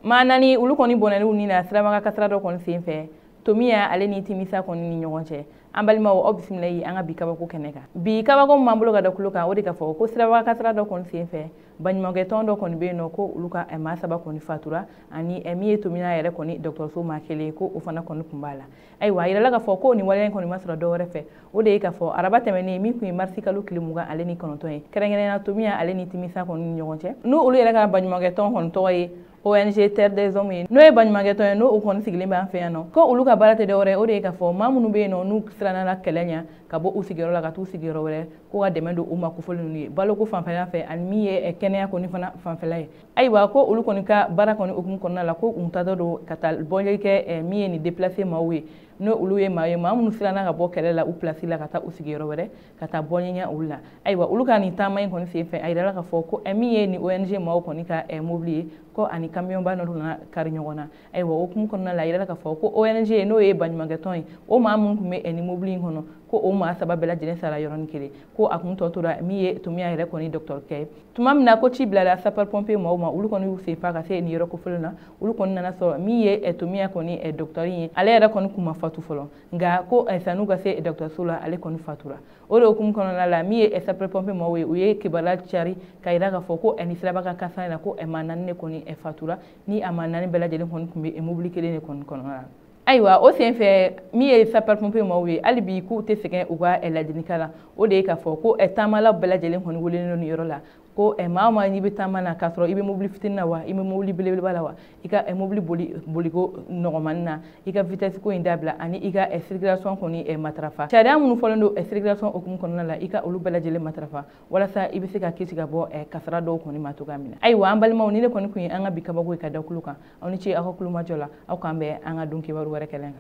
Manani ulu koni bonelu ni na sirama ka kasra do kon senfɛ tomiya ale ni timisa koni ni ɲɔgɔn cɛ an balimaw aw bisimilayi an ka bi kabako kɛnɛ kan bi kabako m'an bolo ka da kulo kan o de ka fɔ ko siraba kasra dɔ kɔni senfɛ baɲumankɛ tɔn dɔ kɔni bɛ yen nɔ ko olu ka maa saba kɔni fatura ani min ye tomina yɛrɛ kɔni dɔgɔtɔrɔso maa kelen ko o fana kɔni kun b'a la ayiwa a yirala ka fɔ ko nin waleya kɔni ma sɔrɔ dɔwɛrɛ fɛ o de ye ka fɔ araba tɛmɛnen min kun ye marisi kalo tile 20 ale ni 9 ye kɛrɛnkɛrɛnnenya tomiya ale ni timisa kɔni ni ɲɔgɔn cɛ n'o olu yɛrɛ ka baɲumankɛ tɔn kɔni tɔgɔ ye ONG Terre des Hommes ye n'o ye baɲumankɛ tɔn ye n'o kɔni sigilen b'an fɛ yan nɔ ko olu ka baara tɛ dɔwɛrɛ o de ye ka fɔ maa minnu bɛ yen nɔ n'u siranna kɛlɛ ɲɛ ka bɔ u sigiyɔrɔ la ka t'u sigiyɔrɔ wɛrɛ ko ka dɛmɛ don u ma kofɔli ninnu ye baloko fanfɛla fɛ ani min ye kɛnɛya kɔni fana fanfɛla ye ayiwa ko olu kɔni ka baara kɔni hukumu kɔnɔna la ko u tatɔ don ka taa bɔli kɛ min ye nin déplacé maaw ye n'o olu ye maa ye maa minnu siranna ka bɔ kɛlɛ la u place la ka taa u sigiyɔrɔ wɛrɛ ka taa bɔ ɲɛ olu la ayiwa olu ka nin taama in kɔni senfɛ a yirala ka fɔ ko min ye nin ONG maaw kɔni ka mobili ye ko ani camion ba n'olu nana kari ɲɔgɔn na ayiwa o hukumu kɔnɔna la a yirala ka fɔ ko ONG n'o ye baɲumankɛ tɔn ye o maa minnu tun bɛ nin mobili in kɔnɔ ko o maa saba bɛɛ lajɛlen sara yɔrɔnin kelen ko a kun tɔ tora min ye tomiya yɛrɛ kɔni dɔgɔtɔrɔkɛ ye tuma min na ko ci bilala sapeur pompier maaw ma olu kɔni y'u sen fa ka se nin yɔrɔ kofɔlen na olu kɔni nana sɔrɔ min ye tomiya kɔni dɔgɔtɔrɔ ye ale yɛrɛ kɔni kun ma fatu fɔlɔ nka ko sanu ka se dɔgɔtɔrɔso la ale kɔni fatura o de hukumu kɔnɔna la min ye sapeur pompier maaw ye u ye kibaruya cari ka yira ka fɔ ko ni siraba ka kasa in na ko maa 4 de kɔni fatura ni a maa 4 bɛɛ lajɛlen kɔni tun bɛ mobili kelen de kɔni kɔnɔna la ayiwa o senfɛ min ye sapeur pompier maaw ye hali bi k'u tɛ sɛgɛn u ka ladilikan la o de ye ka fɔ ko taamala bɛɛ lajɛlen kɔni welelen don nin yɔrɔ la ko maa o maa n'i bɛ taama na k'a sɔrɔ i bɛ mobili fitinin na wa i bɛ mobili belebeleba la wa i ka mobili boliko nɔgɔmani na i ka vitesse ko in dabila ani i ka circulation kɔni matarafa sariya minnu fɔlen don circulation hukumu kɔnɔna la i ka olu bɛɛ lajɛlen matarafa walasa i bɛ se ka kisi ka bɔ kasara dɔw kɔni ma cogoya min na ayiwa an balimaw ni ne kɔni kun ye an ka bi kabako ye ka da kulo kan aw ni ce aw ka kulomajɔ la aw k'an bɛn an ka don kibaru wɛrɛ kɛnɛ kan